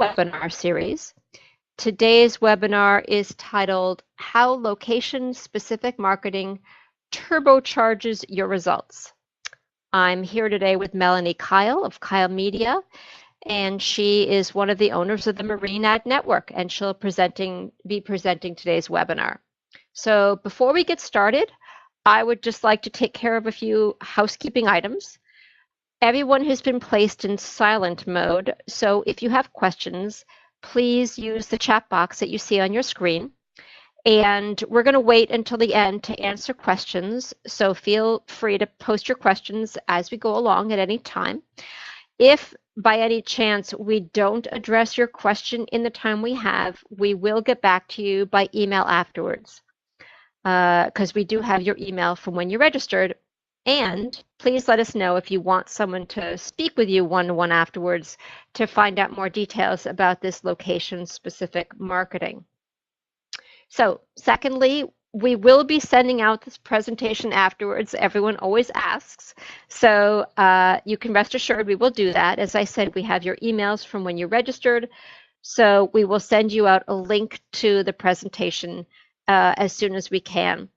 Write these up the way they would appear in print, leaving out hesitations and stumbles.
webinar series. Today's webinar is titled How Location-Specific Marketing Turbocharges Your Results. I'm here today with Melanie Kyle of Kyle Media, and she is one of the owners of the Marine Ad Network, and she'll be presenting today's webinar. So before we get started, I would just like to take care of a few housekeeping items. Everyone has been placed in silent mode, so if you have questions, please use the chat box that you see on your screen. And we're going to wait until the end to answer questions, so feel free to post your questions as we go along at any time. If by any chance we don't address your question in the time we have, we will get back to you by email afterwards, because we do have your email from when you registered. And please let us know if you want someone to speak with you one-to-one afterwards to find out more details about this location-specific marketing. So secondly, we will be sending out this presentation afterwards. Everyone always asks. So you can rest assured we will do that. As I said, we have your emails from when you registered. So we will send you out a link to the presentation as soon as we can.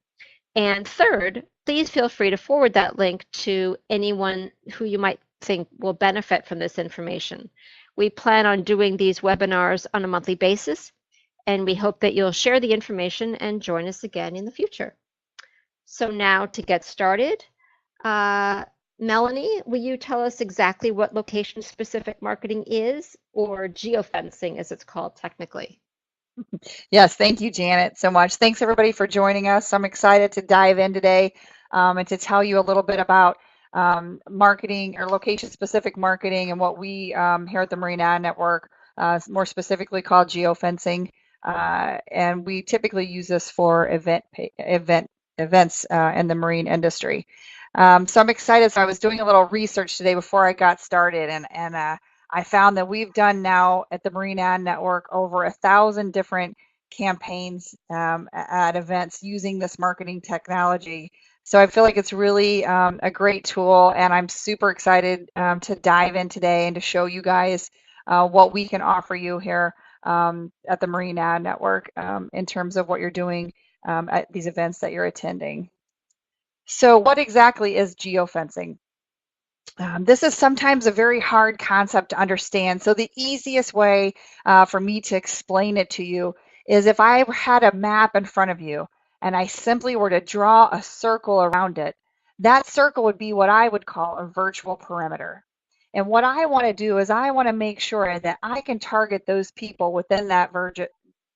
And third, please feel free to forward that link to anyone who you might think will benefit from this information. We plan on doing these webinars on a monthly basis, and we hope that you'll share the information and join us again in the future. So now to get started, Melanie, will you tell us exactly what location-specific marketing is, or geofencing as it's called technically? Yes, thank you, Janet, so much. Thanks everybody for joining us. I'm excited to dive in today and to tell you a little bit about marketing or location-specific marketing and what we here at the Marine Ad Network, more specifically called geofencing. And we typically use this for events in the marine industry. So I'm excited. So I was doing a little research today before I got started, and I found that we've done now at the Marine Ad Network over 1,000 different campaigns at events using this marketing technology. So I feel like it's really a great tool, and I'm super excited to dive in today and to show you guys what we can offer you here at the Marine Ad Network in terms of what you're doing at these events that you're attending. So what exactly is geofencing? This is sometimes a very hard concept to understand. So the easiest way for me to explain it to you is if I had a map in front of you and I simply were to draw a circle around it, that circle would be what I would call a virtual perimeter. And what I want to do is I want to make sure that I can target those people within that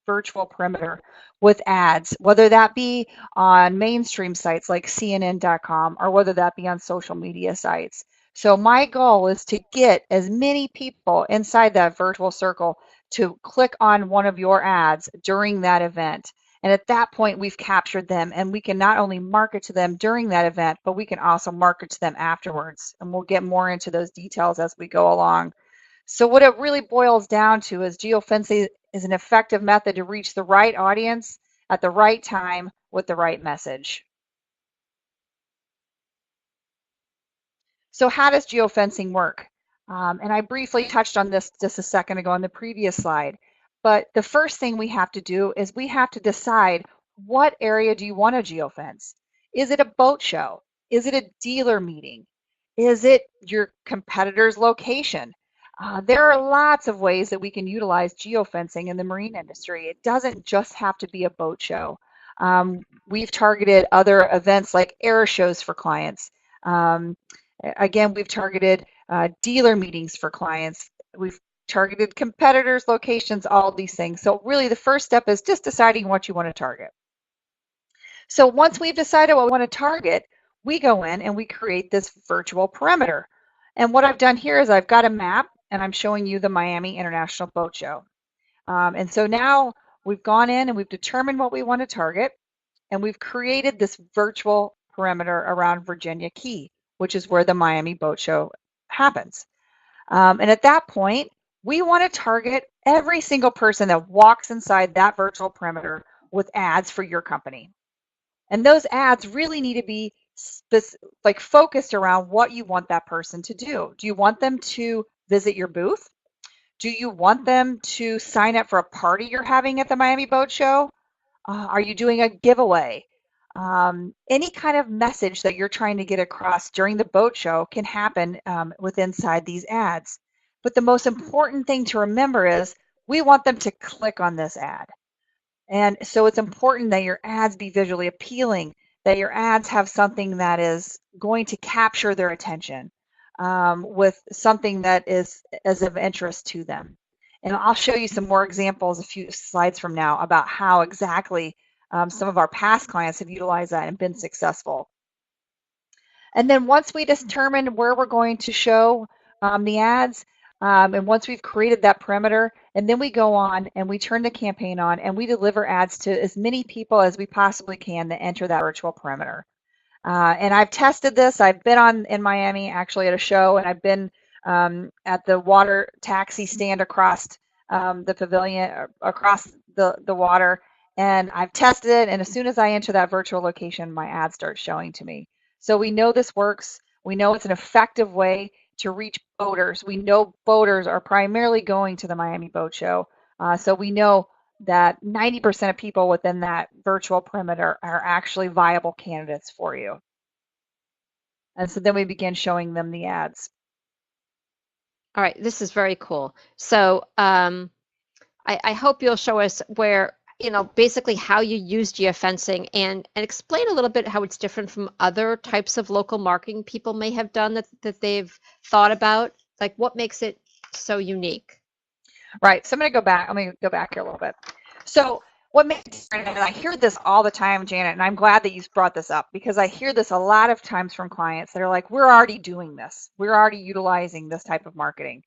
virtual perimeter with ads, whether that be on mainstream sites like CNN.com or whether that be on social media sites. So my goal is to get as many people inside that virtual circle to click on one of your ads during that event. And at that point, we've captured them, and we can not only market to them during that event, but we can also market to them afterwards. And we'll get more into those details as we go along. So what it really boils down to is geofencing is an effective method to reach the right audience at the right time with the right message. So how does geofencing work? And I briefly touched on this just a second ago on the previous slide. But the first thing we have to do is we have to decide, what area do you want to geofence? Is it a boat show? Is it a dealer meeting? Is it your competitor's location? There are lots of ways that we can utilize geofencing in the marine industry. It doesn't just have to be a boat show. We've targeted other events like air shows for clients. Again, we've targeted dealer meetings for clients. We've targeted competitors, locations, all these things. So really the first step is just deciding what you want to target. So once we've decided what we want to target, we go in and we create this virtual perimeter. And what I've done here is I've got a map and I'm showing you the Miami International Boat Show. And so now we've gone in and we've determined what we want to target, and we've created this virtual perimeter around Virginia Key, which is where the Miami Boat Show happens. And at that point, we want to target every single person that walks inside that virtual perimeter with ads for your company. And those ads really need to be focused around what you want that person to do. Do you want them to visit your booth? Do you want them to sign up for a party you're having at the Miami Boat Show? Are you doing a giveaway? Any kind of message that you're trying to get across during the boat show can happen with inside these ads. But the most important thing to remember is we want them to click on this ad. And so it's important that your ads be visually appealing, that your ads have something that is going to capture their attention with something that is as of interest to them. And I'll show you some more examples a few slides from now about how exactly some of our past clients have utilized that and been successful. And then once we determine where we're going to show the ads, and once we've created that perimeter, and then we go on and we turn the campaign on and we deliver ads to as many people as we possibly can that enter that virtual perimeter. And I've tested this. I've been in Miami actually at a show, and I've been at the water taxi stand across the pavilion, across the water, and I've tested it. And as soon as I enter that virtual location, my ad starts showing to me. So we know this works. We know it's an effective way to reach boaters. We know boaters are primarily going to the Miami Boat Show. So we know that 90% of people within that virtual perimeter are actually viable candidates for you. And so then we begin showing them the ads. All right, this is very cool. So I hope you'll show us where, basically how you use geofencing and explain a little bit how it's different from other types of local marketing people may have done that they've thought about. Like what makes it so unique? Right. So I'm going to go back. Let me go back here a little bit. So what makes it different, and I hear this all the time, Janet, and I'm glad that you brought this up because I hear this a lot of times from clients that are like, we're already doing this. We're already utilizing this type of marketing.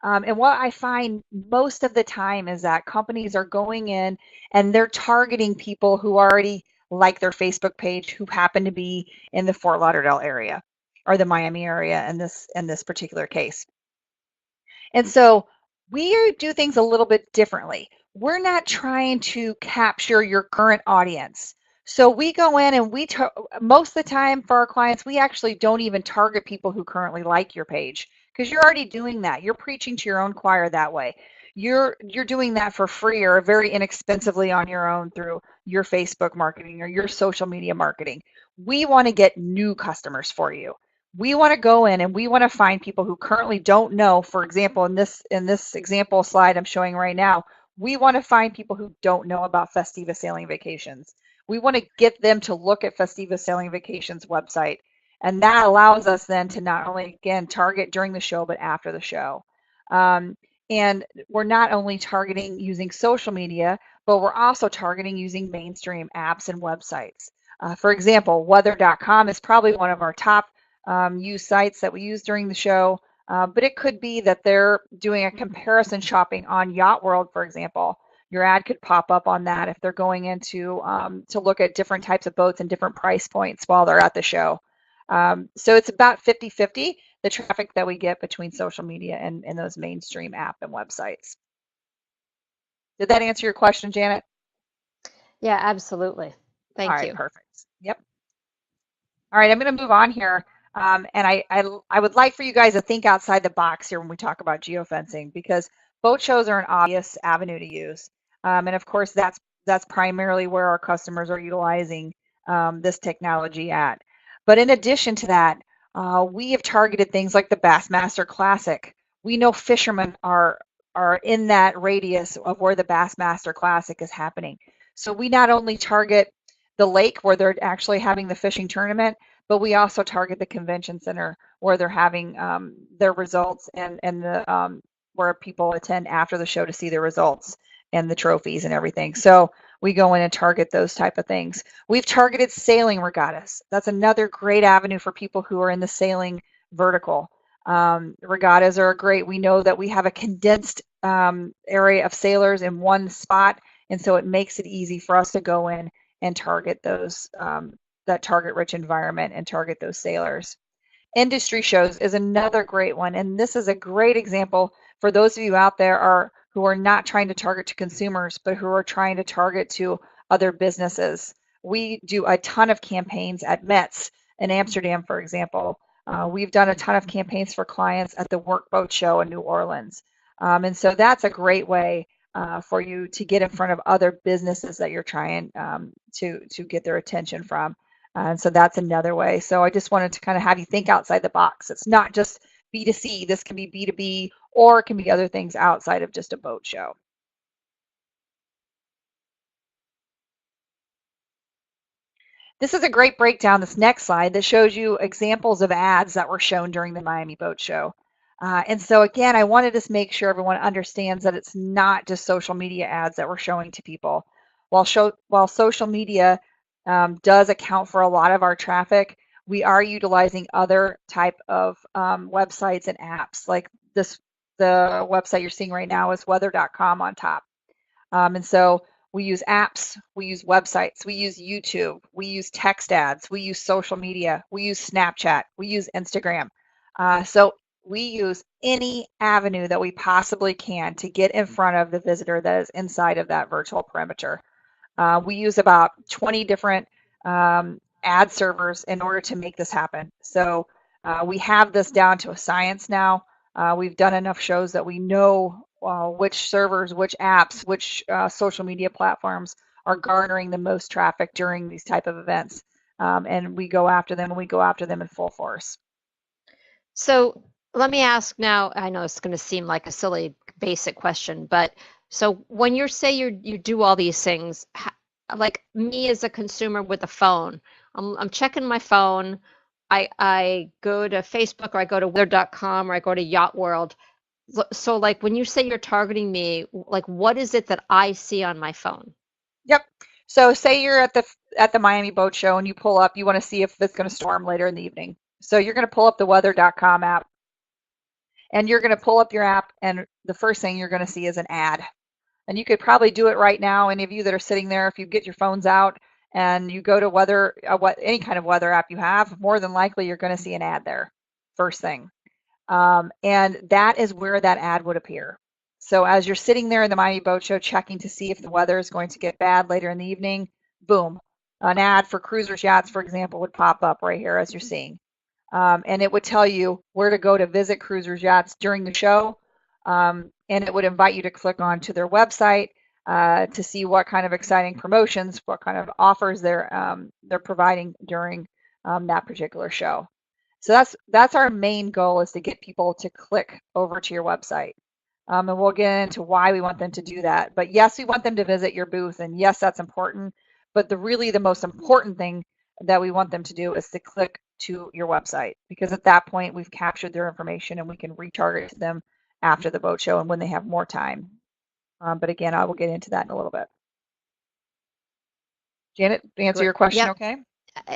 And what I find most of the time is that companies are going in and they're targeting people who already like their Facebook page, who happen to be in the Fort Lauderdale area or the Miami area in this particular case. And so we do things a little bit differently. We're not trying to capture your current audience. So we go in and most of the time for our clients, we actually don't even target people who currently like your page because you're already doing that. You're preaching to your own choir that way. You're doing that for free or very inexpensively on your own through your Facebook marketing or your social media marketing. We want to get new customers for you. We want to go in and we want to find people who currently don't know. For example, in this example slide I'm showing right now, we want to find people who don't know about Festiva Sailing Vacations. We want to get them to look at Festiva Sailing Vacations website. And that allows us then to not only, again, target during the show, but after the show. And we're not only targeting using social media, but we're also targeting using mainstream apps and websites. For example, weather.com is probably one of our top used sites that we use during the show, but it could be that they're doing a comparison shopping on Yacht World, for example. Your ad could pop up on that if they're going into to look at different types of boats and different price points while they're at the show. So it's about 50-50, the traffic that we get between social media and those mainstream app and websites. Did that answer your question, Janet? Yeah, absolutely. All Thank right, you. perfect. Yep. All right, I'm going to move on here. And I would like for you guys to think outside the box here when we talk about geofencing because boat shows are an obvious avenue to use. And of course, that's primarily where our customers are utilizing this technology at. But in addition to that, we have targeted things like the Bassmaster Classic. We know fishermen are in that radius of where the Bassmaster Classic is happening. So we not only target the lake where they're actually having the fishing tournament, but we also target the convention center where they're having their results and the where people attend after the show to see their results and the trophies and everything. So we go in and target those type of things. We've targeted sailing regattas. That's another great avenue for people who are in the sailing vertical. Regattas are great. We know that we have a condensed area of sailors in one spot, and so it makes it easy for us to go in and target those that target-rich environment and target those sailors. Industry shows is another great one, and this is a great example for those of you out there who are not trying to target to consumers, but who are trying to target to other businesses. We do a ton of campaigns at Mets in Amsterdam, for example. We've done a ton of campaigns for clients at the Workboat Show in New Orleans. And so that's a great way for you to get in front of other businesses that you're trying to get their attention from. And so that's another way. So I just wanted to kind of have you think outside the box. It's not just B2C. This can be B2B, or it can be other things outside of just a boat show. This is a great breakdown, this next slide, that shows you examples of ads that were shown during the Miami Boat Show. And so again, I wanted to make sure everyone understands that it's not just social media ads that we're showing to people. While social media does account for a lot of our traffic, we are utilizing other type of websites and apps. Like the website you're seeing right now is weather.com on top. And so we use apps, we use websites, we use YouTube, we use text ads, we use social media, we use Snapchat, we use Instagram. So we use any avenue that we possibly can to get in front of the visitor that is inside of that virtual perimeter. We use about 20 different ad servers in order to make this happen. So we have this down to a science now. We've done enough shows that we know which servers, which apps, which social media platforms are garnering the most traffic during these type of events. And we go after them, and we go after them in full force. So let me ask now, I know it's going to seem like a silly basic question, but so when you say you do all these things, like me as a consumer with a phone, I'm checking my phone. I go to Facebook, or I go to weather.com, or I go to Yacht World. So like when you say you're targeting me, like what is it that I see on my phone? Yep. So say you're at the Miami Boat Show and you pull up, you want to see if it's going to storm later in the evening. So you're going to pull up the weather.com app, and you're going to pull up your app, and the first thing you're going to see is an ad. And you could probably do it right now. Any of you that are sitting there, if you get your phones out and you go to any kind of weather app you have, more than likely you're going to see an ad there first thing. And that is where that ad would appear. So as you're sitting there in the Miami Boat Show checking to see if the weather is going to get bad later in the evening, boom, an ad for cruisers yachts, for example, would pop up right here as you're seeing. And it would tell you where to go to visit cruisers yachts during the show. And it would invite you to click on to their website to see what kind of exciting promotions, what kind of offers they're providing during that particular show. So that's our main goal, is to get people to click over to your website. And we'll get into why we want them to do that. But yes, we want them to visit your booth, and yes, that's important. But the most important thing that we want them to do is to click to your website, because at that point we've captured their information and we can retarget to them after the boat show and when they have more time. But again, I will get into that in a little bit. Janet, to answer your question, Yep, okay?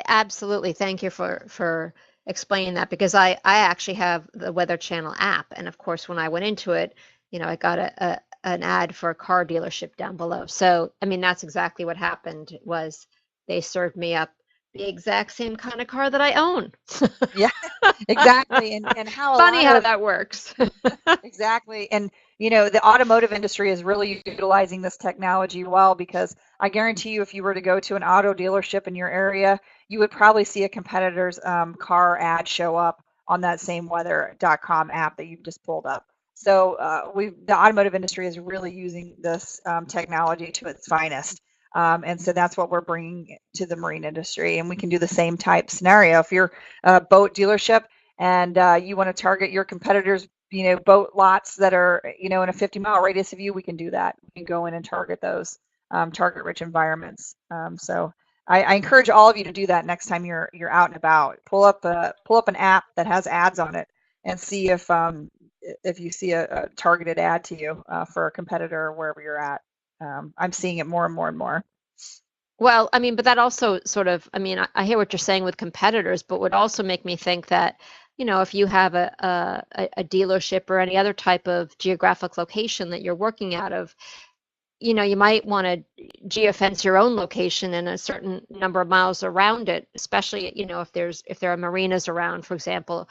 absolutely. Thank you for explaining that, because I actually have the Weather Channel app, and of course when I went into it, I got an ad for a car dealership down below. So I mean that's exactly what happened, was they served me up the exact same kind of car that I own. Yeah, exactly. And how a Funny lot how of that works. Exactly. And, the automotive industry is really utilizing this technology well, because I guarantee you, if you were to go to an auto dealership in your area, you would probably see a competitor's car ad show up on that same weather.com app that you've just pulled up. So the automotive industry is really using this technology to its finest. And so that's what we're bringing to the marine industry. And we can do the same type scenario. If you're a boat dealership and you want to target your competitors, boat lots that are, in a 50-mile radius of you, we can do that. We can go in and target those target rich environments. So I encourage all of you to do that next time you're out and about. Pull up an app that has ads on it and see if you see a targeted ad to you for a competitor or wherever you're at. I'm seeing it more and more and more. Well, I mean, but that also sort of, I mean, I hear what you're saying with competitors, but would also make me think that, if you have a dealership or any other type of geographic location that you're working out of, you might want to geofence your own location and a certain number of miles around it, especially, if there are marinas around, for example,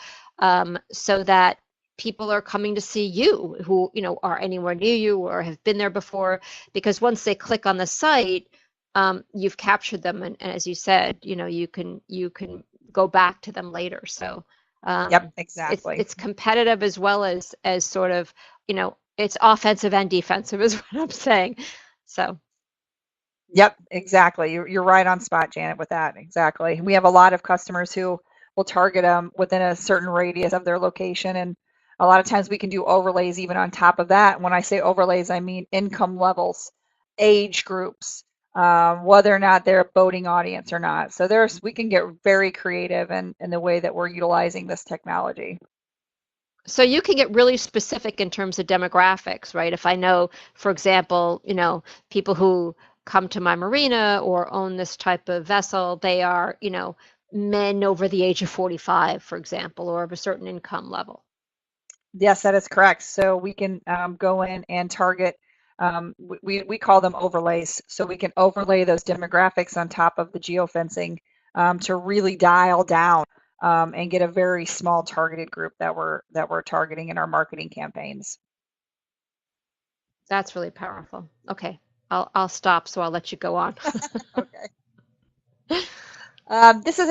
so that people are coming to see you who, are anywhere near you or have been there before, because once they click on the site, you've captured them, and as you said, you can go back to them later. So Yep, it's exactly. it's competitive as well as sort of, It's offensive and defensive is what I'm saying. So, Yep, exactly. You're right on spot, Janet, with that. Exactly. We have a lot of customers who will target them within a certain radius of their location, and a lot of times we can do overlays even on top of that. When I say overlays, I mean income levels, age groups, whether or not they're a boating audience or not. So we can get very creative in the way that we're utilizing this technology. so you can get really specific in terms of demographics, right? If I know, for example, people who come to my marina or own this type of vessel, they are, men over the age of 45, for example, or of a certain income level. Yes, that is correct. So we can go in and target, we call them overlays. So we can overlay those demographics on top of the geofencing to really dial down and get a very small targeted group that we're targeting in our marketing campaigns. That's really powerful. Okay, I'll stop, so I'll let you go on. Okay. This is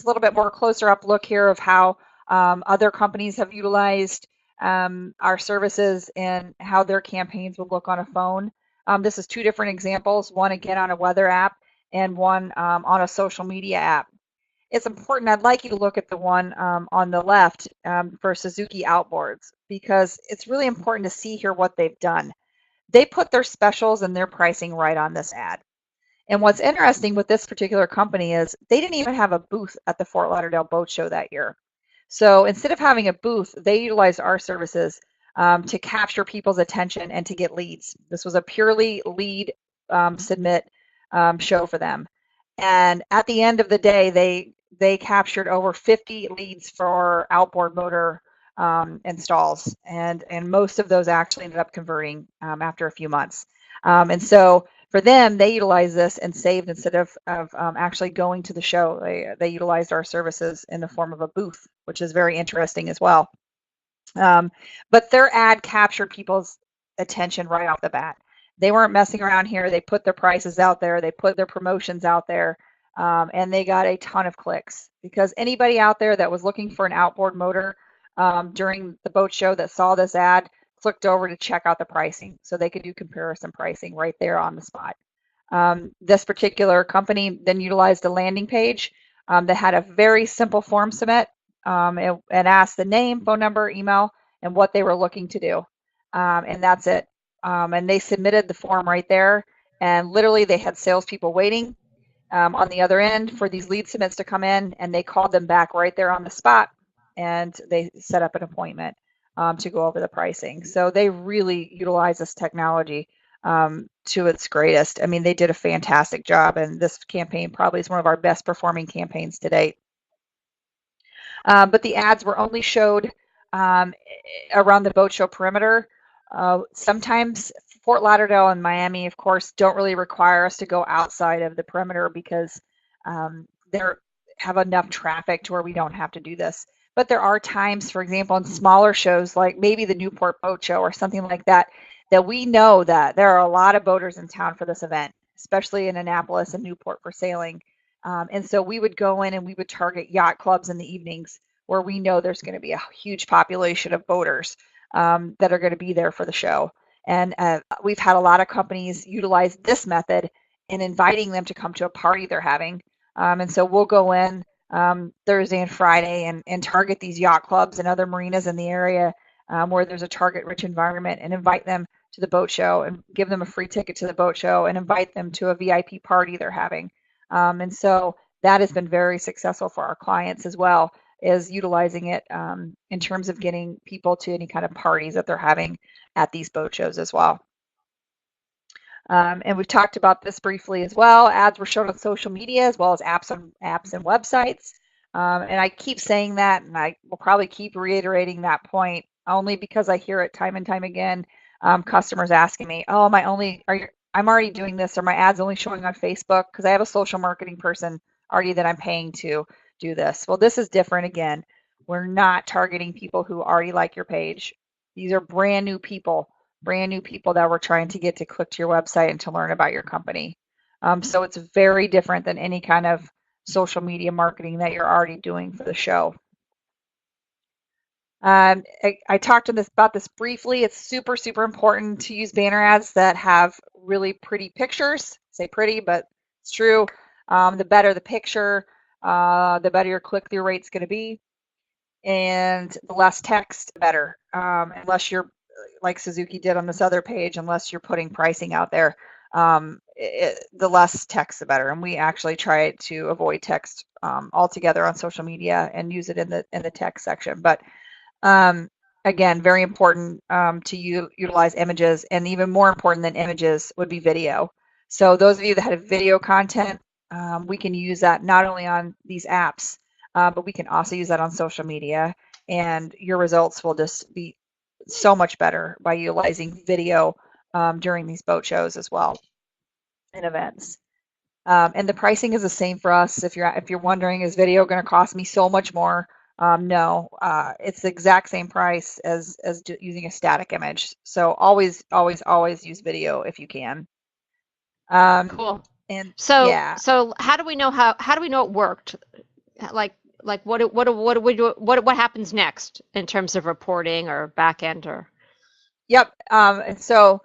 a little bit more closer up look here of how other companies have utilized our services and how their campaigns would look on a phone. This is two different examples, one again on a weather app and one on a social media app. It's important, I'd like you to look at the one on the left for Suzuki Outboards, because it's really important to see here what they've done. They put their specials and their pricing right on this ad. And what's interesting with this particular company is they didn't even have a booth at the Fort Lauderdale Boat Show that year. So instead of having a booth, they utilized our services to capture people's attention and to get leads. This was a purely lead submit show for them. And at the end of the day, they captured over 50 leads for outboard motor installs, and most of those actually ended up converting after a few months. And so for them, they utilized this and saved instead of actually going to the show. They utilized our services in the form of a booth, which is very interesting as well. But their ad captured people's attention right off the bat. They weren't messing around here. They put their prices out there. They put their promotions out there, and they got a ton of clicks because anybody out there that was looking for an outboard motor during the boat show that saw this ad clicked over to check out the pricing so they could do comparison pricing right there on the spot. This particular company then utilized a landing page that had a very simple form submit and asked the name, phone number, email, and what they were looking to do. And that's it. And they submitted the form right there. And literally, they had salespeople waiting on the other end for these lead submits to come in, and they called them back right there on the spot, and they set up an appointment to go over the pricing. So they really utilize this technology to its greatest. I mean, they did a fantastic job, and this campaign probably is one of our best performing campaigns to date. But the ads were only showed around the boat show perimeter. Sometimes Fort Lauderdale and Miami, of course, don't really require us to go outside of the perimeter because they have enough traffic to where we don't have to do this. But there are times, for example, in smaller shows like maybe the Newport Boat Show or something like that, that we know that there are a lot of boaters in town for this event, especially in Annapolis and Newport for sailing. And so we would go in and we would target yacht clubs in the evenings where we know there's going to be a huge population of boaters that are going to be there for the show. And we've had a lot of companies utilize this method in inviting them to come to a party they're having. And so we'll go in Thursday and Friday and target these yacht clubs and other marinas in the area where there's a target-rich environment and invite them to the boat show and give them a free ticket to the boat show and invite them to a VIP party they're having. And so that has been very successful for our clients as well, is utilizing it in terms of getting people to any kind of parties that they're having at these boat shows as well. And we've talked about this briefly as well. Ads were shown on social media as well as apps and websites. And I keep saying that, and I will probably keep reiterating that point only because I hear it time and time again. Customers asking me, "Oh, I'm already doing this, or my ad's only showing on Facebook," because I have a social marketing person already that I'm paying to do this. Well, this is different again. We're not targeting people who already like your page. These are brand new people that we're trying to get to click to your website and to learn about your company. So it's very different than any kind of social media marketing that you're already doing for the show. I talked about this briefly. It's super, super important to use banner ads that have really pretty pictures. Say pretty, but it's true. The better the picture, the better your click-through rate's going to be, and the less text, the better. Unless you're like Suzuki did on this other page, unless you're putting pricing out there, the less text, the better. And we actually try to avoid text altogether on social media and use it in the text section. But um, again, very important to utilize images, and even more important than images would be video. So those of you that have video content, we can use that not only on these apps, but we can also use that on social media, and your results will just be so much better by utilizing video during these boat shows as well and events. And the pricing is the same for us. If you're wondering, is video going to cost me so much more? No, it's the exact same price as using a static image. So always, always, always use video if you can. Cool. And So, yeah, so how do we know it worked? Like what do we do, what happens next in terms of reporting or back end or yep. And so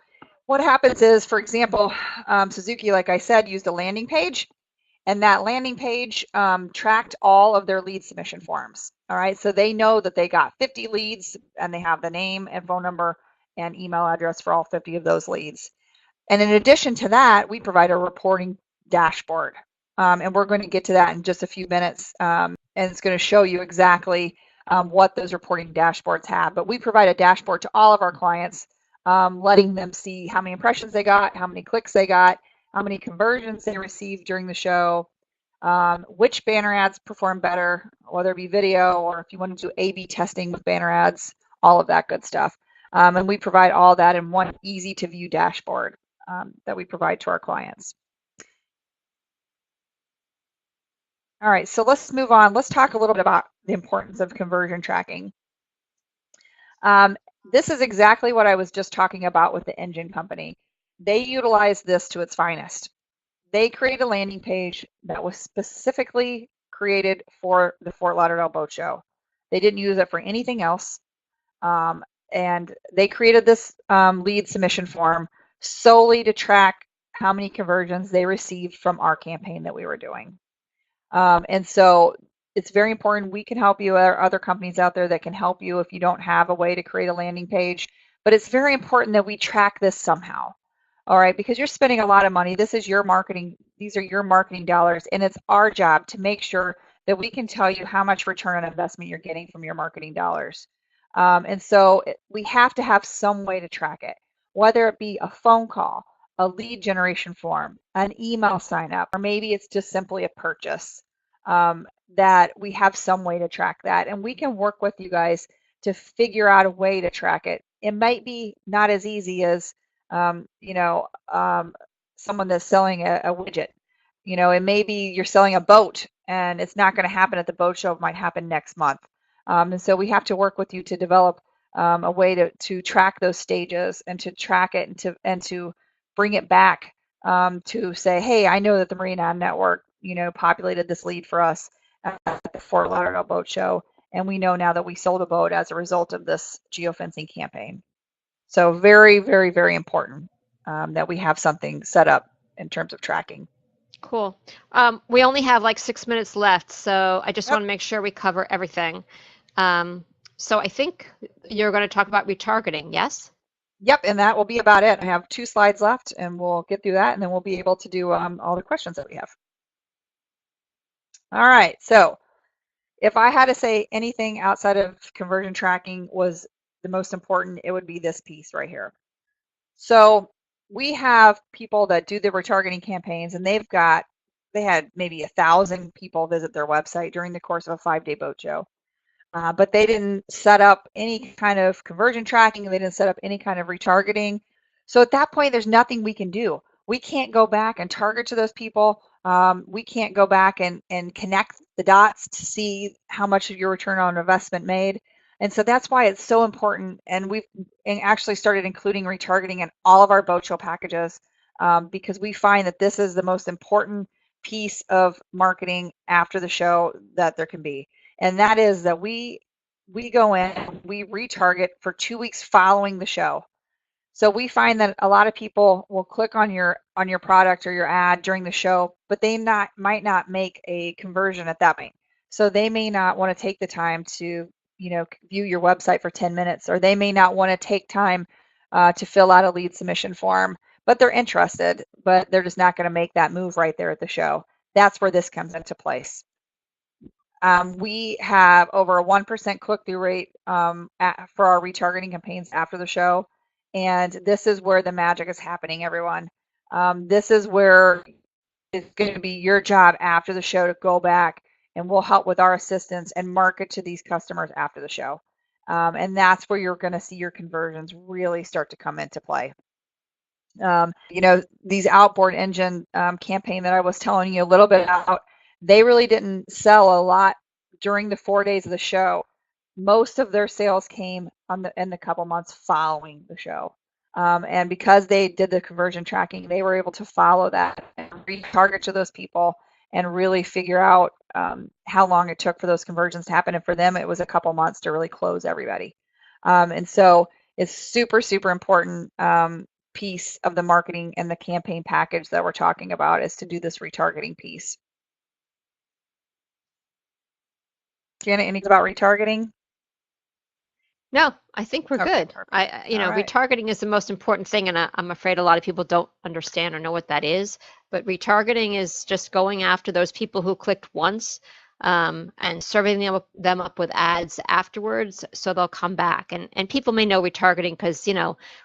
what happens is, for example, Suzuki, like I said, used a landing page. And that landing page tracked all of their lead submission forms. All right, so they know that they got 50 leads, and they have the name and phone number and email address for all 50 of those leads. And in addition to that, we provide a reporting dashboard. And we're going to get to that in just a few minutes. And it's going to show you exactly what those reporting dashboards have. But we provide a dashboard to all of our clients, letting them see how many impressions they got, how many clicks they got, how many conversions they received during the show, which banner ads perform better, whether it be video or if you want to do A/B testing with banner ads, all of that good stuff. And we provide all that in one easy to view dashboard that we provide to our clients. All right, so let's move on. Let's talk a little bit about the importance of conversion tracking. This is exactly what I was just talking about with the engine company. They utilize this to its finest. They created a landing page that was specifically created for the Fort Lauderdale Boat Show. They didn't use it for anything else. And they created this lead submission form solely to track how many conversions they received from our campaign that we were doing. And so it's very important. We can help you. There are other companies out there that can help you if you don't have a way to create a landing page. But it's very important that we track this somehow. All right, because you're spending a lot of money. This is your marketing. These are your marketing dollars, and it's our job to make sure that we can tell you how much return on investment you're getting from your marketing dollars. And so we have to have some way to track it, whether it be a phone call, a lead generation form, an email sign up, or maybe it's just simply a purchase, that we have some way to track that. And we can work with you guys to figure out a way to track it. It might be not as easy as, you know, someone that's selling a widget. You know, it may be you're selling a boat and it's not going to happen at the boat show. It might happen next month. And so we have to work with you to develop a way to track those stages and to track it and to bring it back to say, hey, I know that the Marina Network, you know, populated this lead for us at the Fort Lauderdale Boat Show, and we know now that we sold a boat as a result of this geofencing campaign. So very, very, very important that we have something set up in terms of tracking. cool. We only have like 6 minutes left, so I just Yep. want to make sure we cover everything. So I think you're going to talk about retargeting, yes? Yep, and that will be about it. I have 2 slides left, and we'll get through that, and then we'll be able to do all the questions that we have. All right, so if I had to say anything outside of conversion tracking was the most important, it would be this piece right here. So we have people that do the retargeting campaigns, and they had maybe 1,000 people visit their website during the course of a 5-day boat show. But they didn't set up any kind of conversion tracking. They didn't set up any kind of retargeting. So at that point, there's nothing we can do. We can't go back and target to those people. We can't go back and connect the dots to see how much of your return on investment made. And so that's why it's so important. And we've actually started including retargeting in all of our boat show packages because we find that this is the most important piece of marketing after the show that there can be. And that is that we we go in, we retarget for 2 weeks following the show. So we find that a lot of people will click on your product or your ad during the show, but they might not make a conversion at that point. So they may not want to take the time to, view your website for 10 minutes, or they may not want to take time to fill out a lead submission form, but they're interested, but they're just not going to make that move right there at the show. That's where this comes into place. We have over a 1% click-through rate for our retargeting campaigns after the show. And this is where the magic is happening, everyone. This is where it's going to be your job after the show to go back, and we'll help with our assistance and market to these customers after the show. And that's where you're going to see your conversions really start to come into play. These outboard engine campaign that I was telling you a little bit about, they really didn't sell a lot during the 4 days of the show. Most of their sales came in the couple months following the show. And because they did the conversion tracking, they were able to follow that and retarget to those people and really figure out how long it took for those conversions to happen. And for them, it was a couple months to really close everybody. And so it's super, super important piece of the marketing and the campaign package that we're talking about is to do this retargeting piece. Janet, anything about retargeting? No, I think we're good. Perfect. Right. Retargeting is the most important thing, and I'm afraid a lot of people don't understand or know what that is. But retargeting is just going after those people who clicked once and serving them up with ads afterwards, so they'll come back. And people may know retargeting because,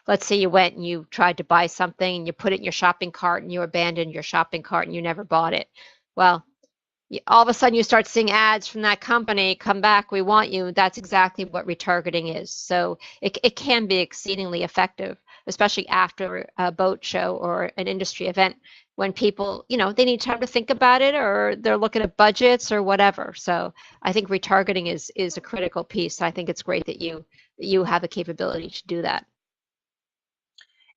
let's say you went and you tried to buy something and you put it in your shopping cart and you abandoned your shopping cart and you never bought it. Well, all of a sudden you start seeing ads from that company, come back, we want you. That's exactly what retargeting is. So it can be exceedingly effective, especially after a boat show or an industry event when people, they need time to think about it or they're looking at budgets or whatever. So I think retargeting is a critical piece. I think it's great that you have the capability to do that.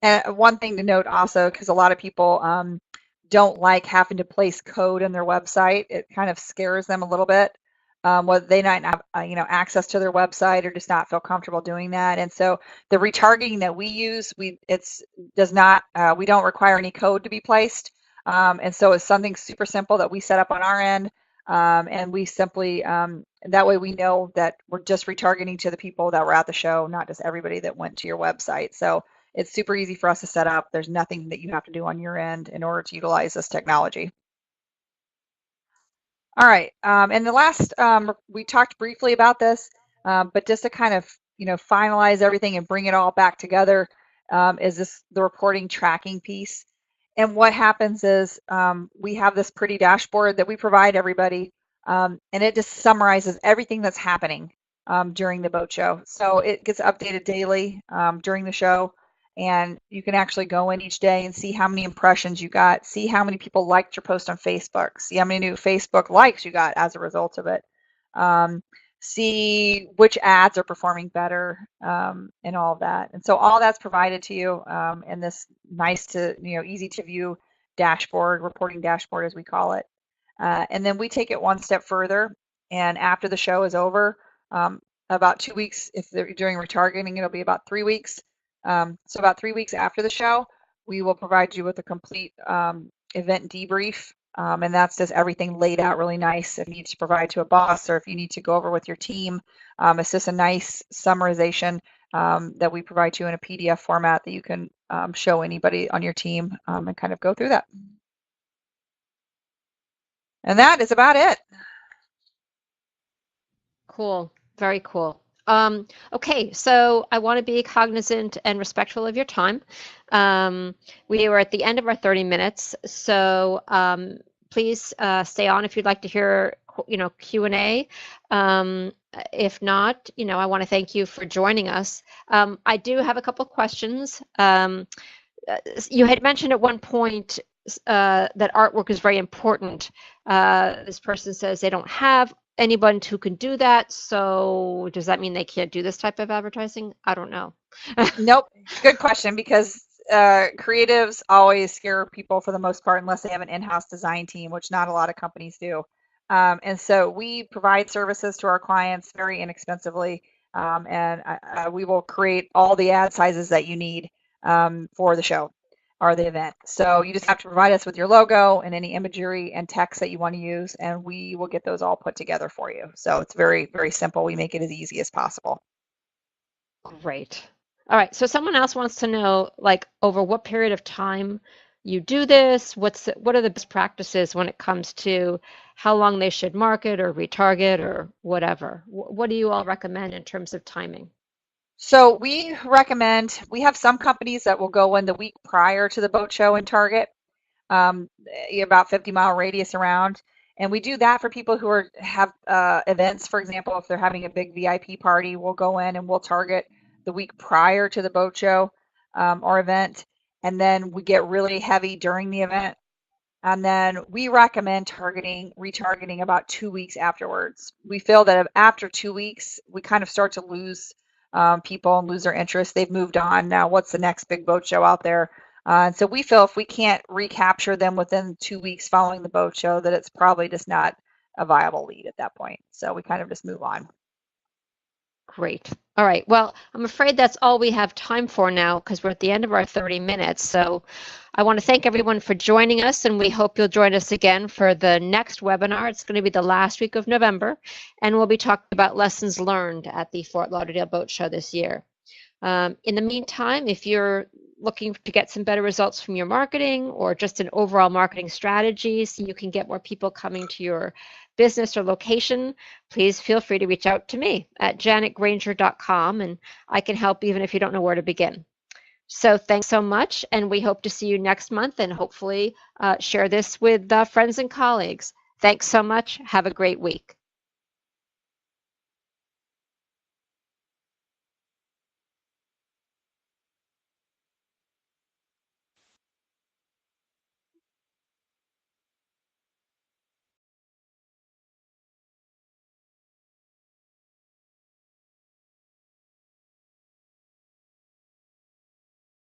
And one thing to note also, because a lot of people don't like having to place code in their website. It kind of scares them a little bit. Whether they might not have, access to their website or just not feel comfortable doing that. And so the retargeting that we use, we don't require any code to be placed. And so it's something super simple that we set up on our end. And we simply, that way we know that we're just retargeting to the people that were at the show, not just everybody that went to your website. So it's super easy for us to set up. There's nothing that you have to do on your end in order to utilize this technology. All right, and the last, we talked briefly about this, but just to kind of, finalize everything and bring it all back together is the reporting tracking piece. And what happens is we have this pretty dashboard that we provide everybody, and it just summarizes everything that's happening during the boat show. So it gets updated daily during the show. And you can actually go in each day and see how many impressions you got, see how many people liked your post on Facebook, see how many new Facebook likes you got as a result of it, see which ads are performing better, and all of that. And so all that's provided to you in this nice to, easy to view dashboard, reporting dashboard as we call it. And then we take it one step further, and after the show is over, about 2 weeks, if they're doing retargeting, it'll be about 3 weeks. So about 3 weeks after the show, we will provide you with a complete event debrief, and that's just everything laid out really nice. If you need to provide to a boss or if you need to go over with your team, it's just a nice summarization that we provide to you in a PDF format that you can show anybody on your team and kind of go through that. And that is about it. Cool. Very cool. Okay, so I want to be cognizant and respectful of your time. We are at the end of our 30 minutes, so please stay on if you'd like to hear, Q&A. If not, I want to thank you for joining us. I do have a couple of questions. You had mentioned at one point that artwork is very important. This person says they don't have anyone who can do that. So does that mean they can't do this type of advertising? I don't know. Nope. Good question, because creatives always scare people for the most part unless they have an in-house design team, which not a lot of companies do. And so we provide services to our clients very inexpensively, and we will create all the ad sizes that you need for the show or the event. So you just have to provide us with your logo and any imagery and text that you want to use, and we will get those all put together for you. So it's very, very simple. We make it as easy as possible. Great. All right. So someone else wants to know, like, over what period of time you do this? What are the best practices when it comes to how long they should market or retarget or whatever? What do you all recommend in terms of timing? So we have some companies that will go in the week prior to the boat show and target. About 50-mile radius around. And we do that for people who have events. For example, if they're having a big VIP party, we'll go in and we'll target the week prior to the boat show or event. And then we get really heavy during the event. And then we recommend retargeting about 2 weeks afterwards. We feel that after 2 weeks, we kind of start to lose people and lose their interest. They've moved on. Now, what's the next big boat show out there? And so we feel if we can't recapture them within 2 weeks following the boat show, that it's probably just not a viable lead at that point. So we kind of just move on. Great. All right. Well, I'm afraid that's all we have time for now because we're at the end of our 30 minutes. So I want to thank everyone for joining us, and we hope you'll join us again for the next webinar. It's going to be the last week of November, and we'll be talking about lessons learned at the Fort Lauderdale Boat Show this year. In the meantime, if you're looking to get some better results from your marketing or just an overall marketing strategy so you can get more people coming to your business or location, please feel free to reach out to me at janetgranger.com, and I can help even if you don't know where to begin. So thanks so much, and we hope to see you next month and hopefully share this with friends and colleagues. Thanks so much. Have a great week.